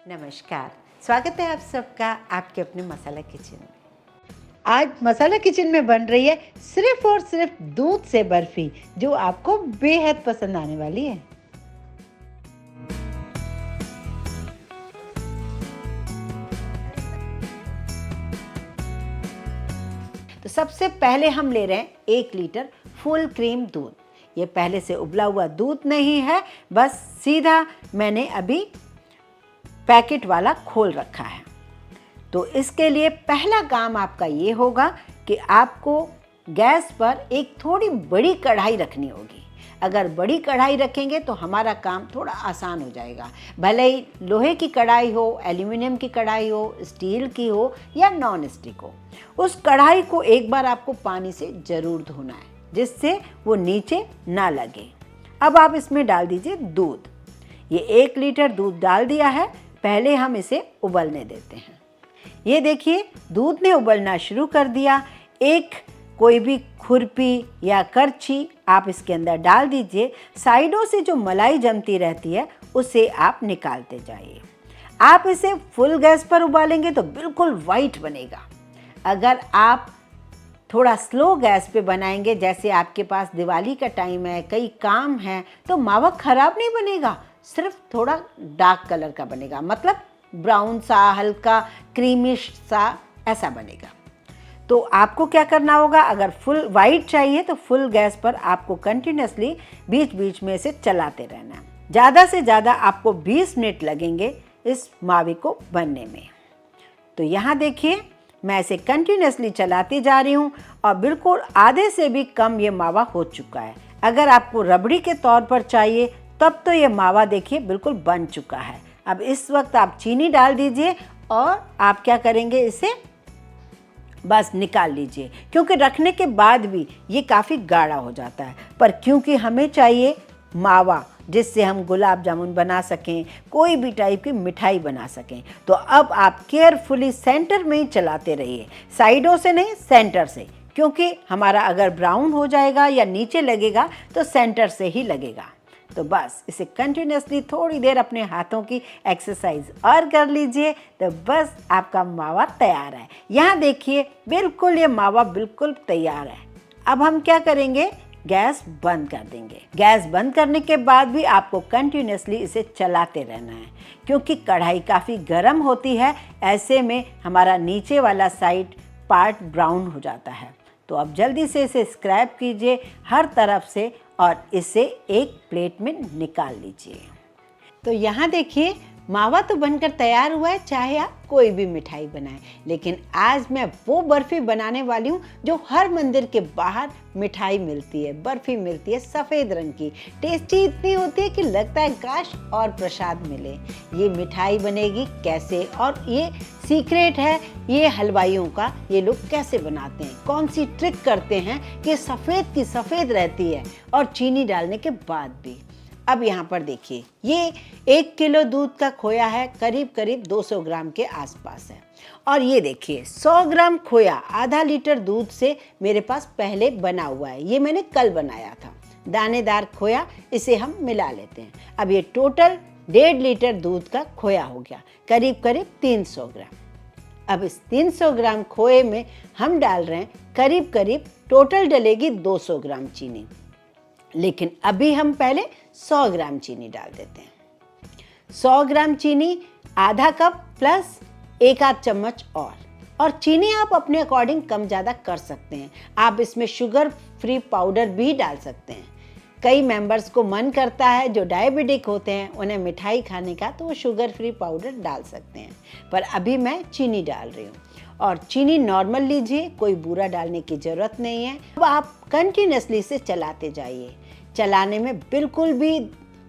नमस्कार, स्वागत है आप सबका आपके अपने मसाला किचन में। आज मसाला किचन में बन रही है सिर्फ और सिर्फ दूध से बर्फी, जो आपको बेहद पसंद आने वाली है। तो सबसे पहले हम ले रहे हैं 1 लीटर फुल क्रीम दूध। ये पहले से उबला हुआ दूध नहीं है, बस सीधा मैंने अभी पैकेट वाला खोल रखा है। तो इसके लिए पहला काम आपका ये होगा कि आपको गैस पर एक थोड़ी बड़ी कढ़ाई रखनी होगी। अगर बड़ी कढ़ाई रखेंगे तो हमारा काम थोड़ा आसान हो जाएगा। भले ही लोहे की कढ़ाई हो, एल्यूमिनियम की कढ़ाई हो, स्टील की हो या नॉन स्टिक हो, उस कढ़ाई को एक बार आपको पानी से ज़रूर धोना है, जिससे वो नीचे ना लगे। अब आप इसमें डाल दीजिए दूध। ये 1 लीटर दूध डाल दिया है। पहले हम इसे उबलने देते हैं। ये देखिए दूध ने उबलना शुरू कर दिया। एक कोई भी खुरपी या करछी आप इसके अंदर डाल दीजिए। साइडों से जो मलाई जमती रहती है उसे आप निकालते जाइए। आप इसे फुल गैस पर उबालेंगे तो बिल्कुल वाइट बनेगा। अगर आप थोड़ा स्लो गैस पे बनाएंगे, जैसे आपके पास दिवाली का टाइम है, कई काम हैं, तो मावा खराब नहीं बनेगा, सिर्फ थोड़ा डार्क कलर का बनेगा, मतलब ब्राउन सा, हल्का क्रीमिश सा ऐसा बनेगा। तो आपको क्या करना होगा, अगर फुल वाइट चाहिए तो फुल गैस पर आपको कंटिन्यूसली बीच बीच में इसे चलाते रहना है। ज़्यादा से ज़्यादा आपको 20 मिनट लगेंगे इस मावे को बनने में। तो यहाँ देखिए मैं इसे कंटिन्यूसली चलाती जा रही हूँ और बिल्कुल आधे से भी कम ये मावा हो चुका है। अगर आपको रबड़ी के तौर पर चाहिए तब तो ये मावा देखिए बिल्कुल बन चुका है। अब इस वक्त आप चीनी डाल दीजिए और आप क्या करेंगे, इसे बस निकाल लीजिए, क्योंकि रखने के बाद भी ये काफ़ी गाढ़ा हो जाता है। पर क्योंकि हमें चाहिए मावा जिससे हम गुलाब जामुन बना सकें, कोई भी टाइप की मिठाई बना सकें, तो अब आप केयरफुली सेंटर में ही चलाते रहिए, साइडों से नहीं, सेंटर से, क्योंकि हमारा अगर ब्राउन हो जाएगा या नीचे लगेगा तो सेंटर से ही लगेगा। तो बस इसे कंटिन्यूसली थोड़ी देर अपने हाथों की एक्सरसाइज और कर लीजिए, तो बस आपका मावा तैयार है। यहाँ देखिए बिल्कुल ये मावा बिल्कुल तैयार है। अब हम क्या करेंगे, गैस बंद कर देंगे। गैस बंद करने के बाद भी आपको कंटिन्यूसली इसे चलाते रहना है, क्योंकि कढ़ाई काफ़ी गर्म होती है। ऐसे में हमारा नीचे वाला साइड पार्ट ब्राउन हो जाता है। तो अब जल्दी से इसे स्क्रैप कीजिए हर तरफ से और इसे एक प्लेट में निकाल लीजिए। तो यहाँ देखिए मावा तो बनकर तैयार हुआ है, चाहे आप कोई भी मिठाई बनाएं। लेकिन आज मैं वो बर्फ़ी बनाने वाली हूँ जो हर मंदिर के बाहर मिठाई मिलती है, बर्फ़ी मिलती है, सफ़ेद रंग की, टेस्टी इतनी होती है कि लगता है काश और प्रसाद मिले। ये मिठाई बनेगी कैसे, और ये सीक्रेट है ये हलवाइयों का, ये लोग कैसे बनाते हैं, कौन सी ट्रिक करते हैं कि सफ़ेद की सफ़ेद रहती है और चीनी डालने के बाद भी। अब यहाँ पर देखिए ये 1 किलो दूध का खोया है, करीब करीब 200 ग्राम के आसपास है। और ये देखिए 100 ग्राम खोया आधा लीटर दूध से मेरे पास पहले बना हुआ है। ये मैंने कल बनाया था, दानेदार खोया। इसे हम मिला लेते हैं। अब ये टोटल 1.5 लीटर दूध का खोया हो गया, करीब करीब 300 ग्राम। अब इस 300 ग्राम खोए में हम डाल रहे हैं करीब करीब टोटल डलेगी 200 ग्राम चीनी, लेकिन अभी हम पहले 100 ग्राम चीनी डाल देते हैं। 100 ग्राम चीनी, आधा कप प्लस 1 आध चम्मच और चीनी आप अपने अकॉर्डिंग कम ज़्यादा कर सकते हैं। आप इसमें शुगर फ्री पाउडर भी डाल सकते हैं। कई मेंबर्स को मन करता है, जो डायबिटिक होते हैं उन्हें मिठाई खाने का, तो वो शुगर फ्री पाउडर डाल सकते हैं, पर अभी मैं चीनी डाल रही हूँ। और चीनी नॉर्मल लीजिए, कोई बूरा डालने की ज़रूरत नहीं है। अब आप कंटिन्यूसली इसे चलाते जाइए। चलाने में बिल्कुल भी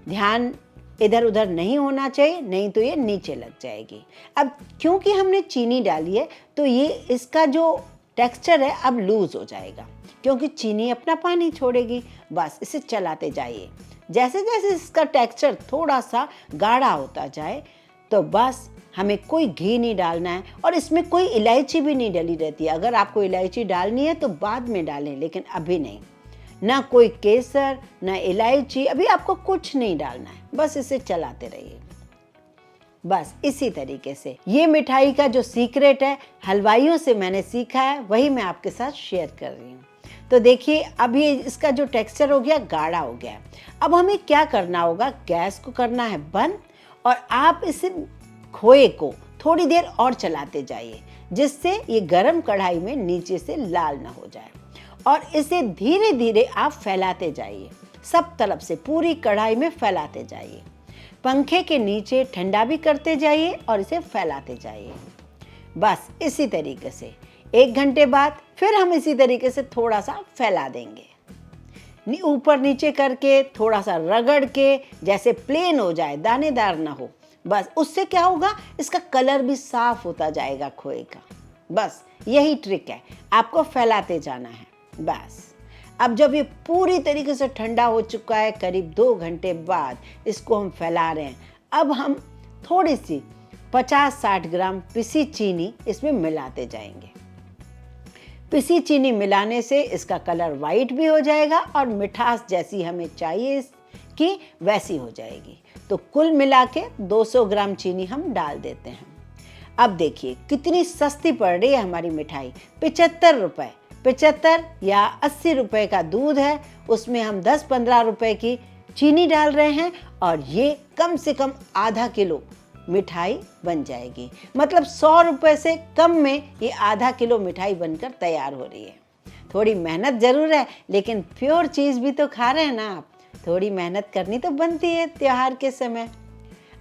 ध्यान इधर उधर नहीं होना चाहिए, नहीं तो ये नीचे लग जाएगी। अब क्योंकि हमने चीनी डाली है तो ये इसका जो टेक्सचर है अब लूज़ हो जाएगा, क्योंकि चीनी अपना पानी छोड़ेगी। बस इसे चलाते जाइए। जैसे जैसे इसका टेक्सचर थोड़ा सा गाढ़ा होता जाए तो बस हमें कोई घी नहीं डालना है, और इसमें कोई इलायची भी नहीं डली रहती है। अगर आपको इलायची डालनी है तो बाद में डालें, लेकिन अभी नहीं। ना कोई केसर, ना इलायची, अभी आपको कुछ नहीं डालना है, बस इसे चलाते रहिए। बस इसी तरीके से ये मिठाई का जो सीक्रेट है, हलवाइयों से मैंने सीखा है, वही मैं आपके साथ शेयर कर रही हूँ। तो देखिए अब ये इसका जो टेक्सचर हो गया गाढ़ा हो गया है। अब हमें क्या करना होगा, गैस को करना है बंद और आप इस खोए को थोड़ी देर और चलाते जाइए, जिससे ये गरम कढ़ाई में नीचे से लाल ना हो जाए। और इसे धीरे धीरे आप फैलाते जाइए, सब तरफ से पूरी कढ़ाई में फैलाते जाइए। पंखे के नीचे ठंडा भी करते जाइए और इसे फैलाते जाइए। बस इसी तरीके से 1 घंटे बाद फिर हम इसी तरीके से थोड़ा सा फैला देंगे, ऊपर नीचे करके थोड़ा सा रगड़ के, जैसे प्लेन हो जाए, दानेदार ना हो। बस उससे क्या होगा, इसका कलर भी साफ होता जाएगा खोए का। बस यही ट्रिक है, आपको फैलाते जाना है। बस अब जब ये पूरी तरीके से ठंडा हो चुका है, करीब 2 घंटे बाद इसको हम फैला रहे हैं। अब हम थोड़ी सी 50-60 ग्राम पिसी चीनी इसमें मिलाते जाएंगे। पिसी चीनी मिलाने से इसका कलर वाइट भी हो जाएगा और मिठास जैसी हमें चाहिए कि वैसी हो जाएगी। तो कुल मिला के 200 ग्राम चीनी हम डाल देते हैं। अब देखिए कितनी सस्ती पड़ रही है हमारी मिठाई, 75 रुपये। 75 या 80 रुपये का दूध है, उसमें हम 10-15 रुपये की चीनी डाल रहे हैं और ये कम से कम आधा किलो मिठाई बन जाएगी। मतलब 100 रुपये से कम में ये आधा किलो मिठाई बनकर तैयार हो रही है। थोड़ी मेहनत ज़रूर है, लेकिन प्योर चीज़ भी तो खा रहे हैं ना आप, थोड़ी मेहनत करनी तो बनती है त्योहार के समय।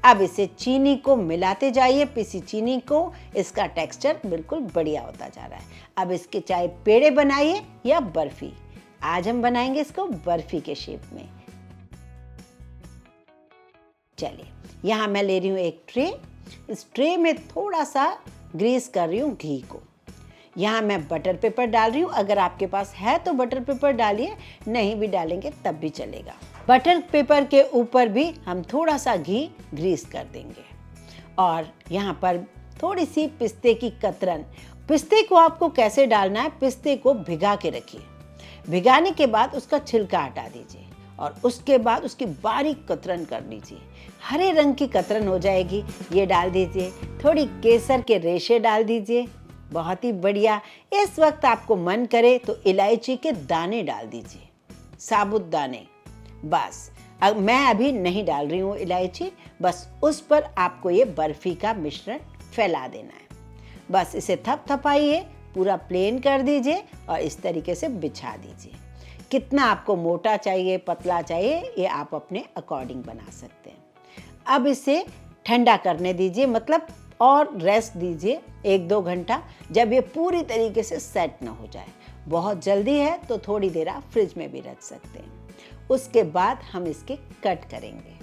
अब इसे चीनी को मिलाते जाइए, पिसी चीनी को, इसका टेक्सचर बिल्कुल बढ़िया होता जा रहा है। अब इसके चाहे पेड़े बनाइए या बर्फी, आज हम बनाएंगे इसको बर्फी के शेप में। चलिए यहाँ मैं ले रही हूँ एक ट्रे, इस ट्रे में थोड़ा सा ग्रीस कर रही हूँ घी को। यहाँ मैं बटर पेपर डाल रही हूँ, अगर आपके पास है तो बटर पेपर डालिए, नहीं भी डालेंगे तब भी चलेगा। बटर पेपर के ऊपर भी हम थोड़ा सा घी ग्रीस कर देंगे। और यहाँ पर थोड़ी सी पिस्ते की कतरन। पिस्ते को आपको कैसे डालना है, पिस्ते को भिगा के रखिए, भिगाने के बाद उसका छिलका हटा दीजिए और उसके बाद उसकी बारीक कतरन कर लीजिए। हरे रंग की कतरन हो जाएगी, ये डाल दीजिए। थोड़ी केसर के रेशे डाल दीजिए, बहुत ही बढ़िया। इस वक्त आपको मन करे तो इलायची के दाने डाल दीजिए, साबुत दाने। बस अब मैं अभी नहीं डाल रही हूँ इलायची, बस उस पर आपको ये बर्फी का मिश्रण फैला देना है। बस इसे थपथपाइए, पूरा प्लेन कर दीजिए और इस तरीके से बिछा दीजिए। कितना आपको मोटा चाहिए, पतला चाहिए, ये आप अपने अकॉर्डिंग बना सकते हैं। अब इसे ठंडा करने दीजिए, मतलब और रेस्ट दीजिए 1-2 घंटा, जब ये पूरी तरीके से सेट ना हो जाए। बहुत जल्दी है तो थोड़ी देर आप फ्रिज में भी रख सकते हैं। उसके बाद हम इसके कट करेंगे।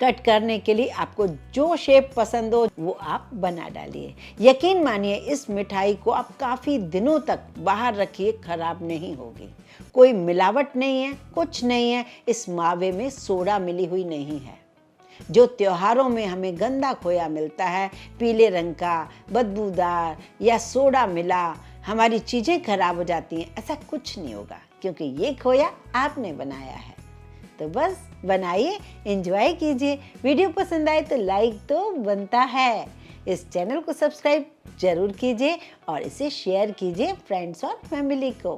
कट करने के लिए आपको जो शेप पसंद हो वो आप बना डालिए। यकीन मानिए इस मिठाई को आप काफ़ी दिनों तक बाहर रखिए, खराब नहीं होगी। कोई मिलावट नहीं है, कुछ नहीं है, इस मावे में सोडा मिली हुई नहीं है। जो त्योहारों में हमें गंदा खोया मिलता है, पीले रंग का, बदबूदार या सोडा मिला, हमारी चीज़ें खराब हो जाती हैं, ऐसा कुछ नहीं होगा, क्योंकि ये खोया आपने बनाया है। तो बस बनाइए, एंजॉय कीजिए। वीडियो पसंद आए तो लाइक तो बनता है। इस चैनल को सब्सक्राइब जरूर कीजिए और इसे शेयर कीजिए फ्रेंड्स और फैमिली को।